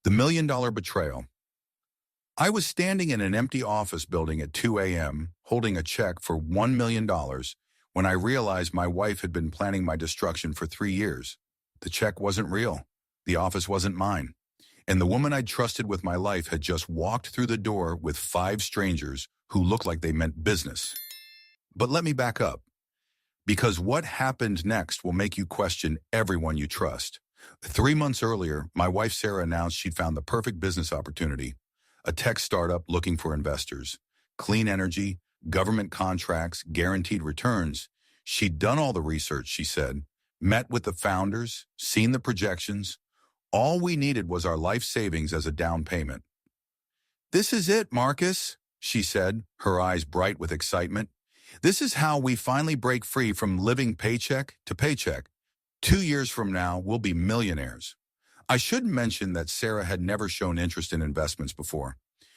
The $1 million betrayal. I was standing in an empty office building at 2 a.m., holding a check for $1 million, when I realized my wife had been planning my destruction for 3 years. The check wasn't real. The office wasn't mine. And the woman I'd trusted with my life had just walked through the door with 5 strangers who looked like they meant business. But let me back up, because what happened next will make you question everyone you trust. 3 months earlier, my wife Sarah announced she'd found the perfect business opportunity, a tech startup looking for investors. Clean energy, government contracts, guaranteed returns. She'd done all the research, she said, met with the founders, seen the projections. All we needed was our life savings as a down payment. "This is it, Marcus," she said, her eyes bright with excitement. "This is how we finally break free from living paycheck to paycheck. 2 years from now, we'll be millionaires." I should mention that Sarah had never shown interest in investments before.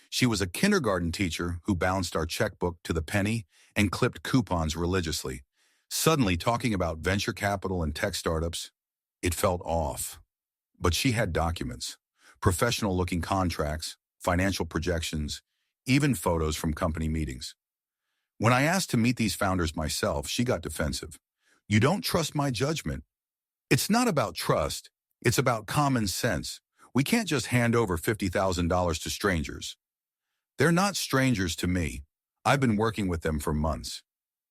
She was a kindergarten teacher who balanced our checkbook to the penny and clipped coupons religiously. Suddenly, talking about venture capital and tech startups, it felt off. But she had documents, professional-looking contracts, financial projections, even photos from company meetings. When I asked to meet these founders myself, she got defensive. "You don't trust my judgment." "It's not about trust. It's about common sense. We can't just hand over $50,000 to strangers." "They're not strangers to me. I've been working with them for months.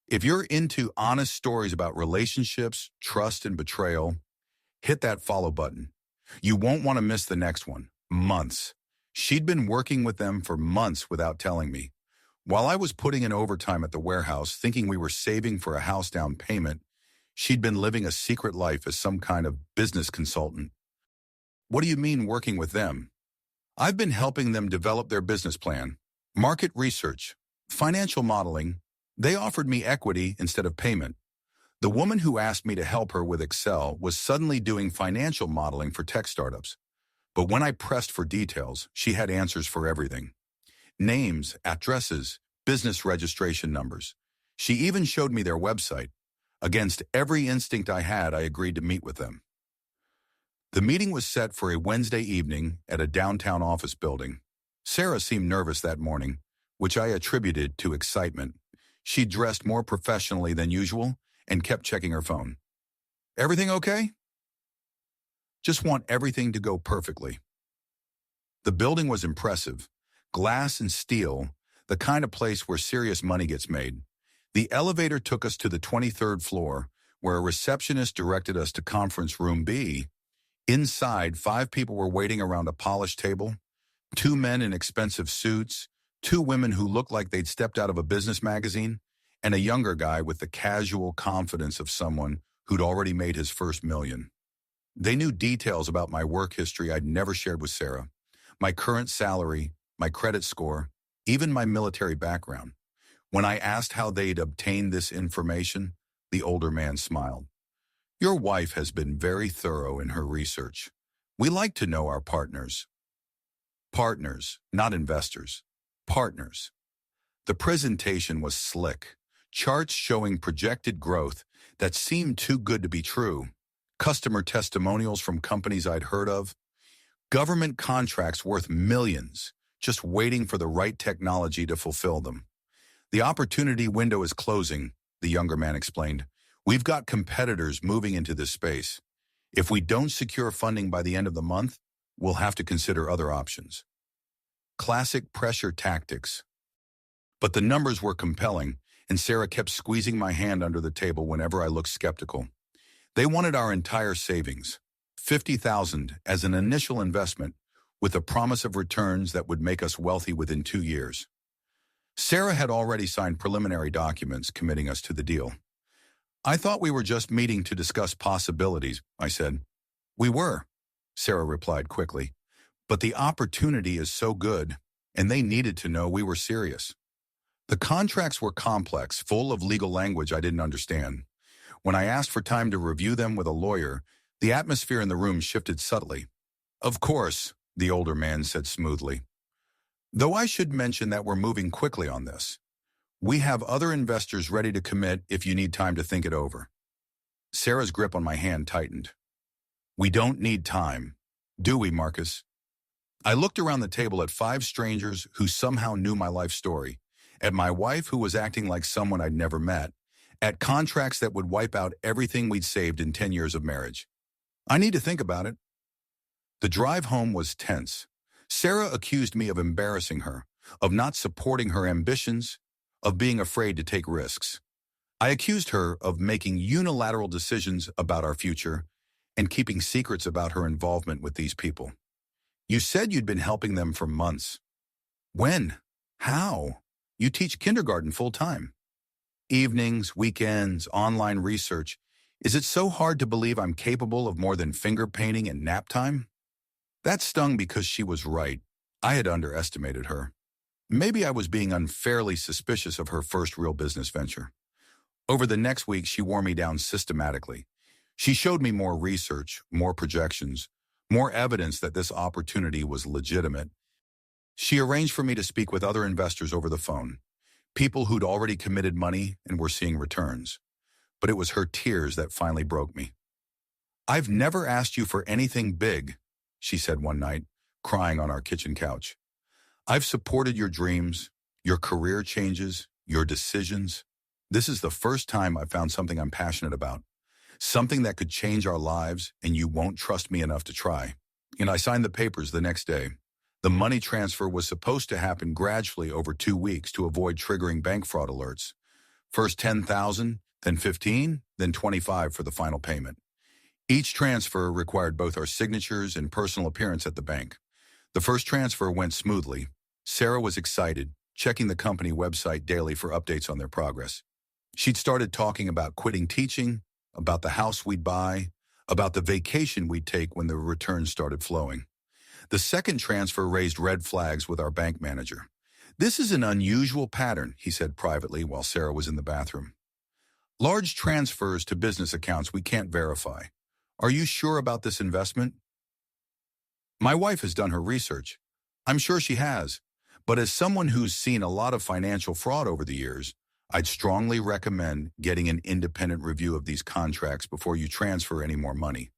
If you're into honest stories about relationships, trust, and betrayal, hit that follow button. You won't want to miss the next one." Months. She'd been working with them for months without telling me. While I was putting in overtime at the warehouse, thinking we were saving for a house down payment, she'd been living a secret life as some kind of business consultant. "What do you mean working with them?" "I've been helping them develop their business plan, market research, financial modeling. They offered me equity instead of payment." The woman who asked me to help her with Excel was suddenly doing financial modeling for tech startups. But when I pressed for details, she had answers for everything. Names, addresses, business registration numbers. She even showed me their website. Against every instinct I had, I agreed to meet with them. The meeting was set for a Wednesday evening at a downtown office building. Sarah seemed nervous that morning, which I attributed to excitement. She dressed more professionally than usual and kept checking her phone. "Everything okay?" "Just want everything to go perfectly." The building was impressive. Glass and steel, the kind of place where serious money gets made. The elevator took us to the 23rd floor, where a receptionist directed us to conference room B. Inside, 5 people were waiting around a polished table, 2 men in expensive suits, 2 women who looked like they'd stepped out of a business magazine, and a younger guy with the casual confidence of someone who'd already made his first million. They knew details about my work history I'd never shared with Sarah, my current salary, my credit score, even my military background. When I asked how they'd obtained this information, the older man smiled. "Your wife has been very thorough in her research. We like to know our partners." Partners, not investors. Partners. The presentation was slick. Charts showing projected growth that seemed too good to be true. Customer testimonials from companies I'd heard of. Government contracts worth millions, just waiting for the right technology to fulfill them. "The opportunity window is closing," the younger man explained. "We've got competitors moving into this space. If we don't secure funding by the end of the month, we'll have to consider other options." Classic pressure tactics. But the numbers were compelling, and Sarah kept squeezing my hand under the table whenever I looked skeptical. They wanted our entire savings, $50,000 as an initial investment, with a promise of returns that would make us wealthy within 2 years. Sarah had already signed preliminary documents committing us to the deal. "I thought we were just meeting to discuss possibilities," I said. "We were," Sarah replied quickly. "But the opportunity is so good, and they needed to know we were serious." The contracts were complex, full of legal language I didn't understand. When I asked for time to review them with a lawyer, the atmosphere in the room shifted subtly. "Of course," the older man said smoothly. "Though I should mention that we're moving quickly on this. We have other investors ready to commit if you need time to think it over." Sarah's grip on my hand tightened. "We don't need time, do we, Marcus?" I looked around the table at 5 strangers who somehow knew my life story, at my wife who was acting like someone I'd never met, at contracts that would wipe out everything we'd saved in 10 years of marriage. I need to think about it. The drive home was tense. Sarah accused me of embarrassing her, of not supporting her ambitions, of being afraid to take risks. I accused her of making unilateral decisions about our future and keeping secrets about her involvement with these people. You said you'd been helping them for months. When? How? You teach kindergarten full-time. Evenings, weekends, online research. Is it so hard to believe I'm capable of more than finger painting and nap time? That stung because she was right. I had underestimated her. Maybe I was being unfairly suspicious of her first real business venture. Over the next week, she wore me down systematically. She showed me more research, more projections, more evidence that this opportunity was legitimate. She arranged for me to speak with other investors over the phone, people who'd already committed money and were seeing returns. But it was her tears that finally broke me. "I've never asked you for anything big," she said one night, crying on our kitchen couch. "I've supported your dreams, your career changes, your decisions. This is the first time I've found something I'm passionate about, something that could change our lives, and you won't trust me enough to try." And I signed the papers the next day. The money transfer was supposed to happen gradually over 2 weeks to avoid triggering bank fraud alerts. First 10,000, then 15, then 25 for the final payment. Each transfer required both our signatures and personal appearance at the bank. The first transfer went smoothly. Sarah was excited, checking the company website daily for updates on their progress. She'd started talking about quitting teaching, about the house we'd buy, about the vacation we'd take when the returns started flowing. The second transfer raised red flags with our bank manager. "This is an unusual pattern," he said privately while Sarah was in the bathroom. "Large transfers to business accounts we can't verify. Are you sure about this investment?" My wife has done her research. I'm sure she has. But as someone who's seen a lot of financial fraud over the years, I'd strongly recommend getting an independent review of these contracts before you transfer any more money.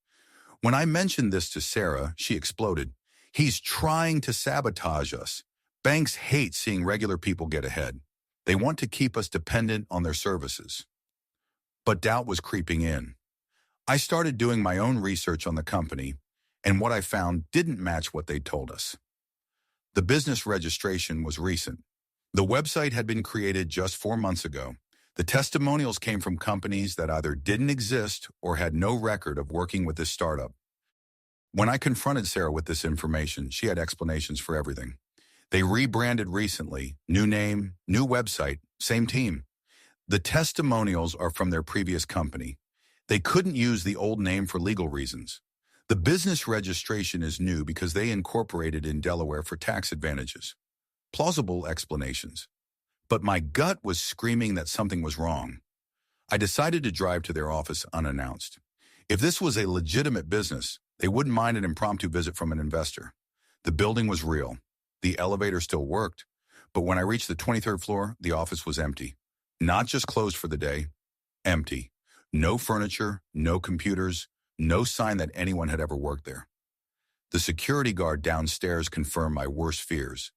When I mentioned this to Sarah, she exploded. "He's trying to sabotage us. Banks hate seeing regular people get ahead. They want to keep us dependent on their services." But doubt was creeping in. I started doing my own research on the company, and what I found didn't match what they told us. The business registration was recent. The website had been created just 4 months ago. The testimonials came from companies that either didn't exist or had no record of working with this startup. When I confronted Sarah with this information, she had explanations for everything. They rebranded recently, new name, new website, same team. The testimonials are from their previous company. They couldn't use the old name for legal reasons. The business registration is new because they incorporated in Delaware for tax advantages. Plausible explanations. But my gut was screaming that something was wrong. I decided to drive to their office unannounced. If this was a legitimate business, they wouldn't mind an impromptu visit from an investor. The building was real. The elevator still worked. But when I reached the 23rd floor, the office was empty. Not just closed for the day, empty. No furniture, no computers, no sign that anyone had ever worked there. The security guard downstairs confirmed my worst fears.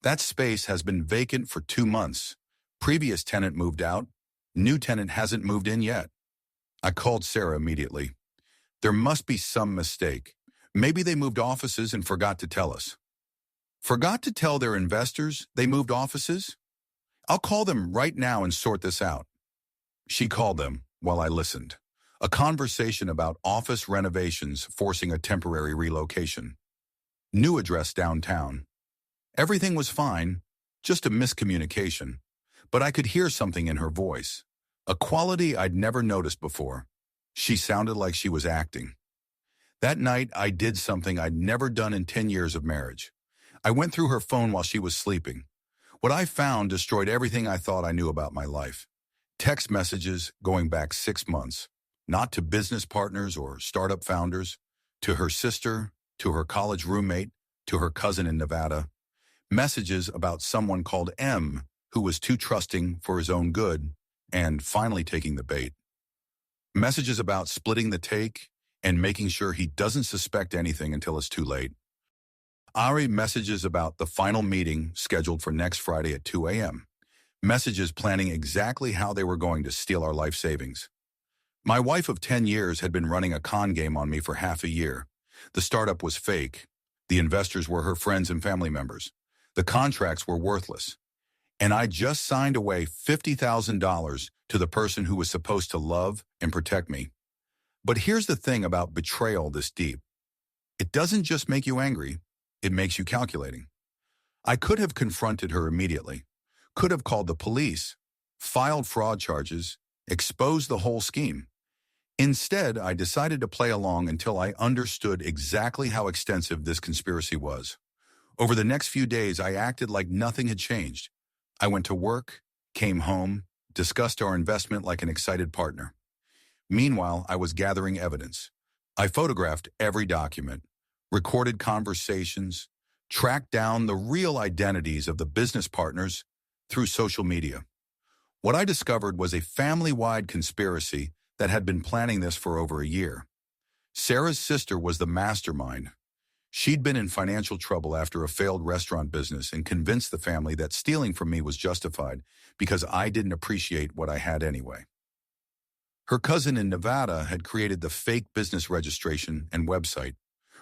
"That space has been vacant for 2 months. Previous tenant moved out. New tenant hasn't moved in yet." I called Sarah immediately. "There must be some mistake. Maybe they moved offices and forgot to tell us." "Forgot to tell their investors they moved offices? I'll call them right now and sort this out." She called them while I listened. A conversation about office renovations forcing a temporary relocation. New address downtown. Everything was fine, just a miscommunication. But I could hear something in her voice, a quality I'd never noticed before. She sounded like she was acting. That night, I did something I'd never done in 10 years of marriage. I went through her phone while she was sleeping. What I found destroyed everything I thought I knew about my life. Text messages going back 6 months, not to business partners or startup founders, to her sister, to her college roommate, to her cousin in Nevada. Messages about someone called M, who was too trusting for his own good, and finally taking the bait. Messages about splitting the take and making sure he doesn't suspect anything until it's too late. Ari messages about the final meeting scheduled for next Friday at 2 a.m. Messages planning exactly how they were going to steal our life savings. My wife of 10 years had been running a con game on me for half a year. The startup was fake. The investors were her friends and family members. The contracts were worthless. And I just signed away $50,000 to the person who was supposed to love and protect me. But here's the thing about betrayal this deep. It doesn't just make you angry, it makes you calculating. I could have confronted her immediately, could have called the police, filed fraud charges, exposed the whole scheme. Instead, I decided to play along until I understood exactly how extensive this conspiracy was. Over the next few days, I acted like nothing had changed. I went to work, came home, discussed our investment like an excited partner. Meanwhile, I was gathering evidence. I photographed every document, recorded conversations, tracked down the real identities of the business partners through social media. What I discovered was a family-wide conspiracy that had been planning this for over a year. Sarah's sister was the mastermind. She'd been in financial trouble after a failed restaurant business and convinced the family that stealing from me was justified because I didn't appreciate what I had anyway. Her cousin in Nevada had created the fake business registration and website.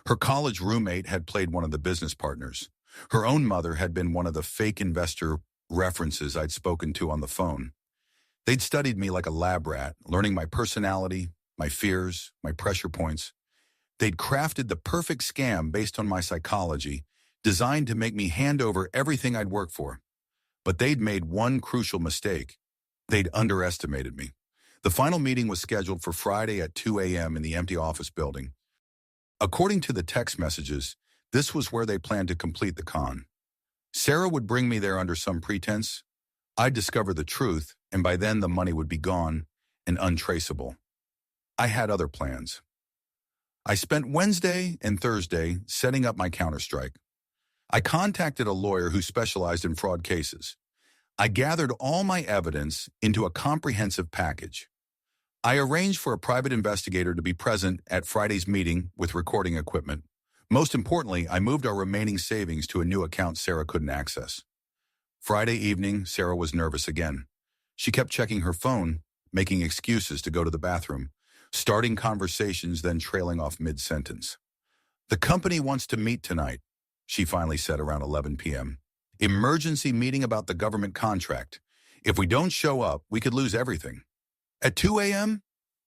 Her college roommate had played one of the business partners. Her own mother had been one of the fake investor references I'd spoken to on the phone. They'd studied me like a lab rat, learning my personality, my fears, my pressure points. They'd crafted the perfect scam based on my psychology, designed to make me hand over everything I'd worked for. But they'd made one crucial mistake. They'd underestimated me. The final meeting was scheduled for Friday at 2 a.m. in the empty office building. According to the text messages, this was where they planned to complete the con. Sarah would bring me there under some pretense. I'd discover the truth, and by then the money would be gone and untraceable. I had other plans. I spent Wednesday and Thursday setting up my counterstrike. I contacted a lawyer who specialized in fraud cases. I gathered all my evidence into a comprehensive package. I arranged for a private investigator to be present at Friday's meeting with recording equipment. Most importantly, I moved our remaining savings to a new account Sarah couldn't access. Friday evening, Sarah was nervous again. She kept checking her phone, making excuses to go to the bathroom, starting conversations, then trailing off mid-sentence. "The company wants to meet tonight," she finally said around 11 p.m. "Emergency meeting about the government contract. If we don't show up, we could lose everything." At 2 a.m.,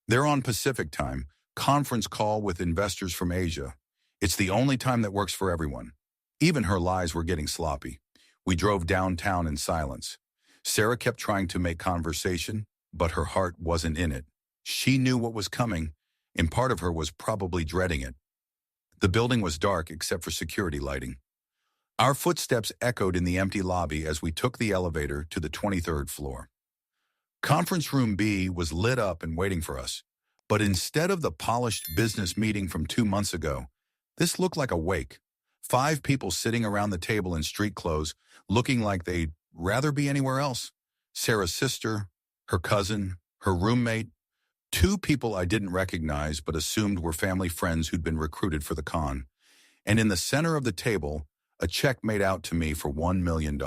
they're on Pacific time, conference call with investors from Asia. It's the only time that works for everyone. Even her lies were getting sloppy. We drove downtown in silence. Sarah kept trying to make conversation, but her heart wasn't in it. She knew what was coming, and part of her was probably dreading it. The building was dark except for security lighting. Our footsteps echoed in the empty lobby as we took the elevator to the 23rd floor. Conference room B was lit up and waiting for us, but instead of the polished business meeting from 2 months ago, this looked like a wake. 5 people sitting around the table in street clothes, looking like they'd rather be anywhere else. Sarah's sister, her cousin, her roommate, 2 people I didn't recognize but assumed were family friends who'd been recruited for the con. And in the center of the table, a check made out to me for $1 million.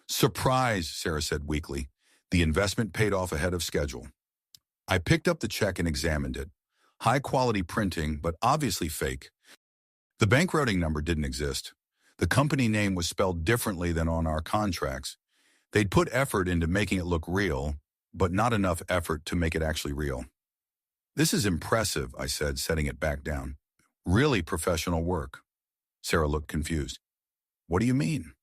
"Surprise," Sarah said weakly. The investment paid off ahead of schedule. I picked up the check and examined it. High-quality printing, but obviously fake. The bankrouting number didn't exist. The company name was spelled differently than on our contracts. They'd put effort into making it look real, but not enough effort to make it actually real. "This is impressive," I said, setting it back down. "Really professional work." Sarah looked confused. "What do you mean?"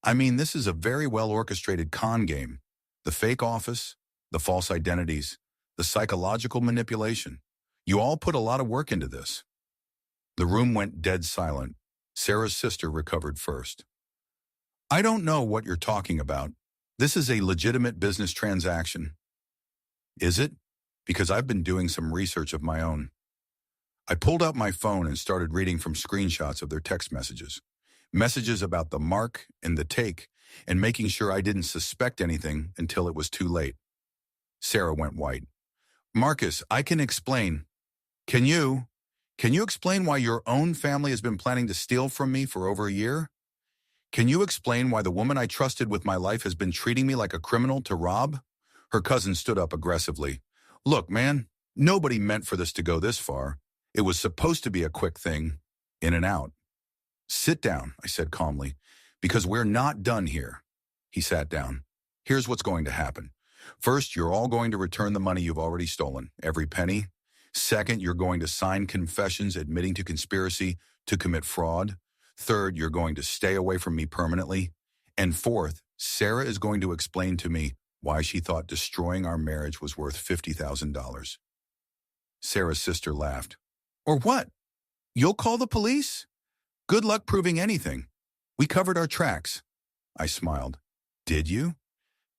"I mean, this is a very well-orchestrated con game. The fake office, the false identities, the psychological manipulation. You all put a lot of work into this." The room went dead silent. Sarah's sister recovered first. "I don't know what you're talking about. This is a legitimate business transaction." "Is it? Because I've been doing some research of my own." I pulled out my phone and started reading from screenshots of their text messages. Messages about the mark and the take, and making sure I didn't suspect anything until it was too late. Sarah went white. "Marcus, I can explain." "Can you?" Can you explain why your own family has been planning to steal from me for over a year? Can you explain why the woman I trusted with my life has been treating me like a criminal to rob? Her cousin stood up aggressively. Look, man, nobody meant for this to go this far. It was supposed to be a quick thing, in and out. Sit down, I said calmly, because we're not done here. He sat down. Here's what's going to happen. First, you're all going to return the money you've already stolen, every penny. Second, you're going to sign confessions admitting to conspiracy to commit fraud. Third, you're going to stay away from me permanently. And fourth, Sarah is going to explain to me why she thought destroying our marriage was worth $50,000. Sarah's sister laughed. Or what? You'll call the police? Good luck proving anything. We covered our tracks. I smiled. Did you?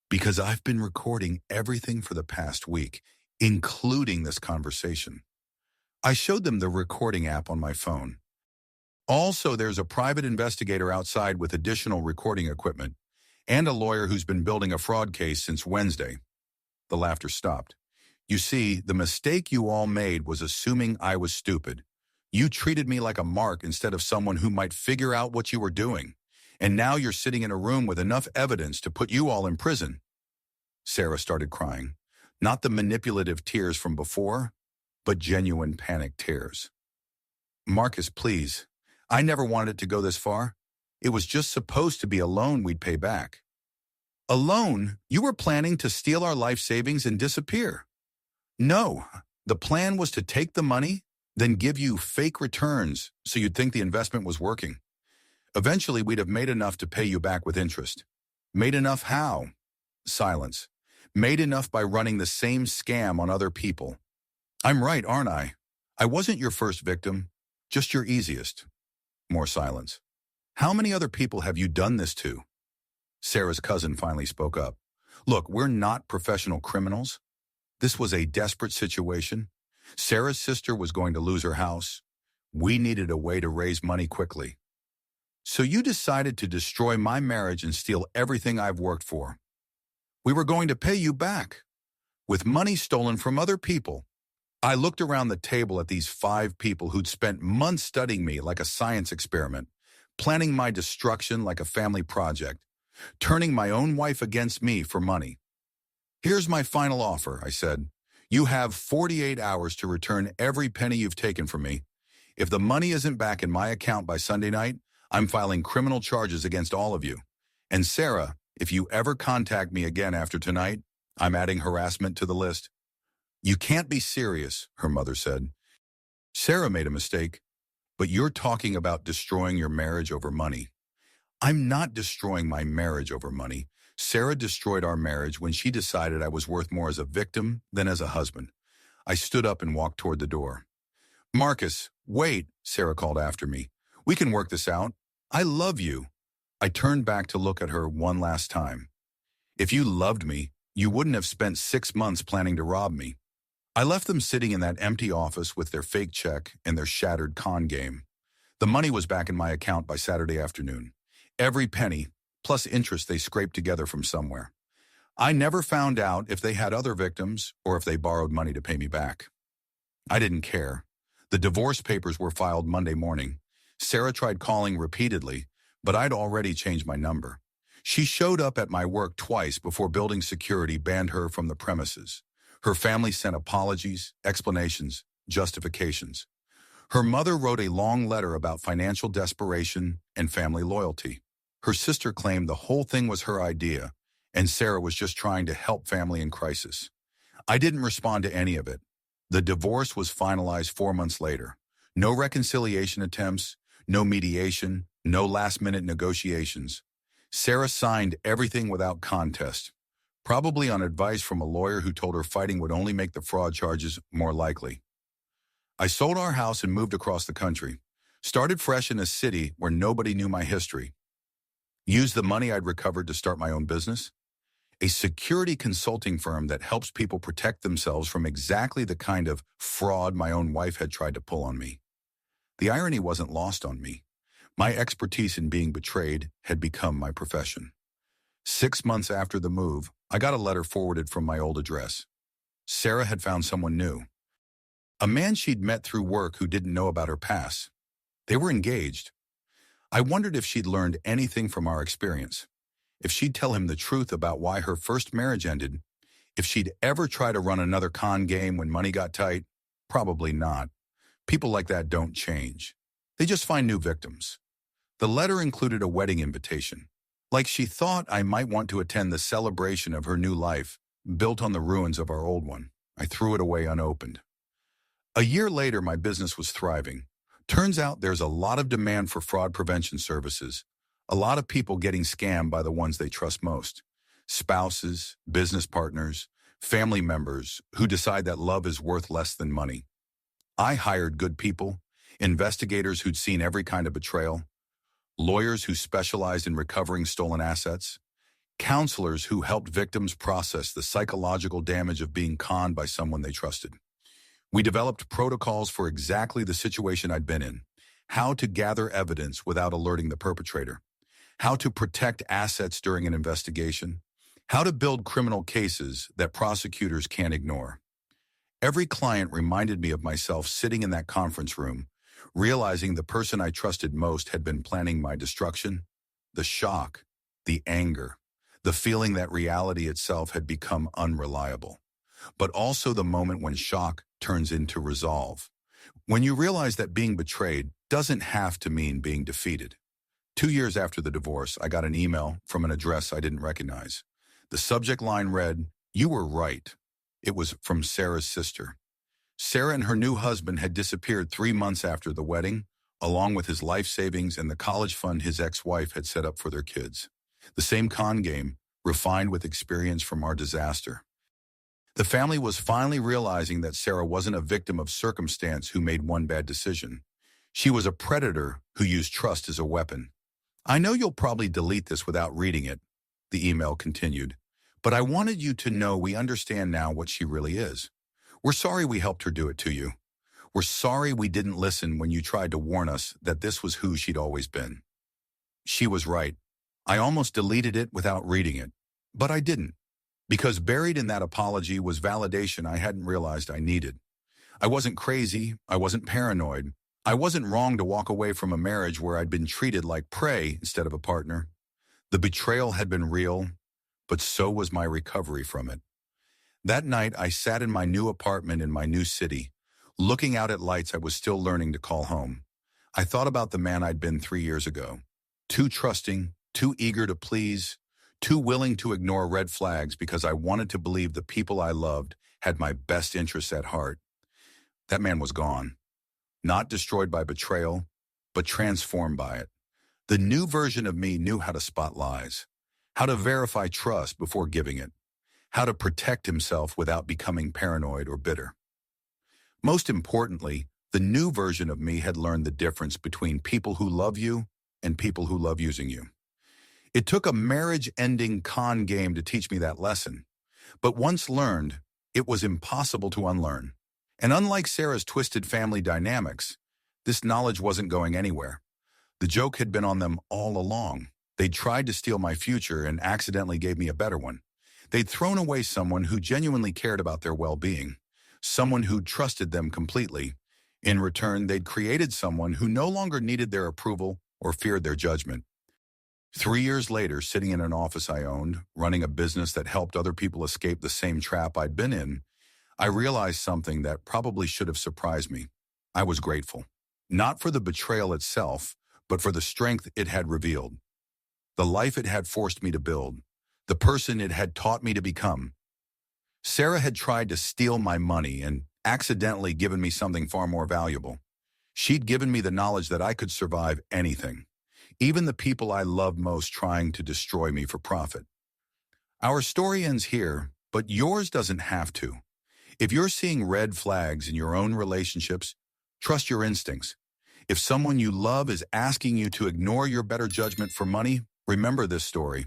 Because I've been recording everything for the past week, including this conversation. I showed them the recording app on my phone. Also, there's a private investigator outside with additional recording equipment, and a lawyer who's been building a fraud case since Wednesday. The laughter stopped. You see, the mistake you all made was assuming I was stupid. You treated me like a mark instead of someone who might figure out what you were doing. And now you're sitting in a room with enough evidence to put you all in prison. Sarah started crying. Not the manipulative tears from before, but genuine panic tears. Marcus, please. I never wanted it to go this far. It was just supposed to be a loan we'd pay back. A loan? You were planning to steal our life savings and disappear. No, the plan was to take the money, then give you fake returns so you'd think the investment was working. Eventually, we'd have made enough to pay you back with interest. Made enough how? Silence. Made enough by running the same scam on other people. I'm right, aren't I? I wasn't your first victim, just your easiest. More silence. How many other people have you done this to? Sarah's cousin finally spoke up. Look, we're not professional criminals. This was a desperate situation. Sarah's sister was going to lose her house. We needed a way to raise money quickly. So you decided to destroy my marriage and steal everything I've worked for. We were going to pay you back with money stolen from other people. I looked around the table at these 5 people who'd spent months studying me like a science experiment, planning my destruction like a family project, turning my own wife against me for money. Here's my final offer, I said. You have 48 hours to return every penny you've taken from me. If the money isn't back in my account by Sunday night, I'm filing criminal charges against all of you. And Sarah, if you ever contact me again after tonight, I'm adding harassment to the list. You can't be serious, her mother said. Sarah made a mistake, but you're talking about destroying your marriage over money. I'm not destroying my marriage over money. Sarah destroyed our marriage when she decided I was worth more as a victim than as a husband. I stood up and walked toward the door. Marcus, wait, Sarah called after me. We can work this out. I love you. I turned back to look at her one last time. If you loved me, you wouldn't have spent 6 months planning to rob me. I left them sitting in that empty office with their fake check and their shattered con game. The money was back in my account by Saturday afternoon. Every penny, plus interest they scraped together from somewhere. I never found out if they had other victims or if they borrowed money to pay me back. I didn't care. The divorce papers were filed Monday morning. Sarah tried calling repeatedly, but I'd already changed my number. She showed up at my work twice before building security banned her from the premises. Her family sent apologies, explanations, justifications. Her mother wrote a long letter about financial desperation and family loyalty. Her sister claimed the whole thing was her idea, and Sarah was just trying to help family in crisis. I didn't respond to any of it. The divorce was finalized 4 months later. No reconciliation attempts, no mediation, no last-minute negotiations. Sarah signed everything without contest, probably on advice from a lawyer who told her fighting would only make the fraud charges more likely. I sold our house and moved across the country, started fresh in a city where nobody knew my history. Used the money I'd recovered to start my own business, a security consulting firm that helps people protect themselves from exactly the kind of fraud my own wife had tried to pull on me. The irony wasn't lost on me. My expertise in being betrayed had become my profession. 6 months after the move, I got a letter forwarded from my old address. Sarah had found someone new. A man she'd met through work who didn't know about her past. They were engaged. I wondered if she'd learned anything from our experience, if she'd tell him the truth about why her first marriage ended, if she'd ever try to run another con game when money got tight. Probably not. People like that don't change. They just find new victims. The letter included a wedding invitation. Like she thought I might want to attend the celebration of her new life, built on the ruins of our old one. I threw it away unopened. A year later, my business was thriving. Turns out there's a lot of demand for fraud prevention services. A lot of people getting scammed by the ones they trust most. Spouses, business partners, family members who decide that love is worth less than money. I hired good people, investigators who'd seen every kind of betrayal, lawyers who specialized in recovering stolen assets, counselors who helped victims process the psychological damage of being conned by someone they trusted. We developed protocols for exactly the situation I'd been in: how to gather evidence without alerting the perpetrator, how to protect assets during an investigation, how to build criminal cases that prosecutors can't ignore. Every client reminded me of myself sitting in that conference room, realizing the person I trusted most had been planning my destruction. The shock, the anger, the feeling that reality itself had become unreliable. But also the moment when shock turns into resolve. When you realize that being betrayed doesn't have to mean being defeated. 2 years after the divorce, I got an email from an address I didn't recognize. The subject line read, "You were right." It was from Sarah's sister. Sarah and her new husband had disappeared 3 months after the wedding, along with his life savings and the college fund his ex-wife had set up for their kids. The same con game, refined with experience from our disaster. The family was finally realizing that Sarah wasn't a victim of circumstance who made one bad decision. She was a predator who used trust as a weapon. "I know you'll probably delete this without reading it," the email continued, "but I wanted you to know we understand now what she really is. We're sorry we helped her do it to you. We're sorry we didn't listen when you tried to warn us that this was who she'd always been." She was right. I almost deleted it without reading it, but I didn't, because buried in that apology was validation I hadn't realized I needed. I wasn't crazy. I wasn't paranoid. I wasn't wrong to walk away from a marriage where I'd been treated like prey instead of a partner. The betrayal had been real, but so was my recovery from it. That night, I sat in my new apartment in my new city, looking out at lights I was still learning to call home. I thought about the man I'd been 3 years ago. Too trusting, too eager to please, too willing to ignore red flags because I wanted to believe the people I loved had my best interests at heart. That man was gone. Not destroyed by betrayal, but transformed by it. The new version of me knew how to spot lies, how to verify trust before giving it, how to protect himself without becoming paranoid or bitter. Most importantly, the new version of me had learned the difference between people who love you and people who love using you. It took a marriage-ending con game to teach me that lesson, but once learned, it was impossible to unlearn. And unlike Sarah's twisted family dynamics, this knowledge wasn't going anywhere. The joke had been on them all along. They'd tried to steal my future and accidentally gave me a better one. They'd thrown away someone who genuinely cared about their well-being, someone who trusted them completely. In return, they'd created someone who no longer needed their approval or feared their judgment. 3 years later, sitting in an office I owned, running a business that helped other people escape the same trap I'd been in, I realized something that probably should have surprised me. I was grateful. Not for the betrayal itself, but for the strength it had revealed. The life it had forced me to build. The person it had taught me to become. Sarah had tried to steal my money and accidentally given me something far more valuable. She'd given me the knowledge that I could survive anything, even the people I loved most trying to destroy me for profit. Our story ends here, but yours doesn't have to. If you're seeing red flags in your own relationships, trust your instincts. If someone you love is asking you to ignore your better judgment for money, remember this story.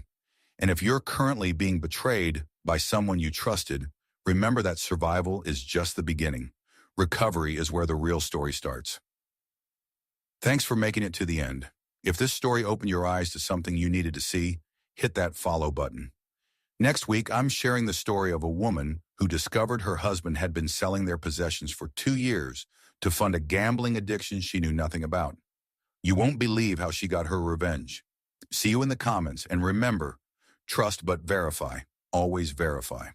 And if you're currently being betrayed by someone you trusted, remember that survival is just the beginning. Recovery is where the real story starts. Thanks for making it to the end. If this story opened your eyes to something you needed to see, hit that follow button. Next week, I'm sharing the story of a woman who discovered her husband had been selling their possessions for 2 years to fund a gambling addiction she knew nothing about. You won't believe how she got her revenge. See you in the comments, and remember, trust but verify. Always verify.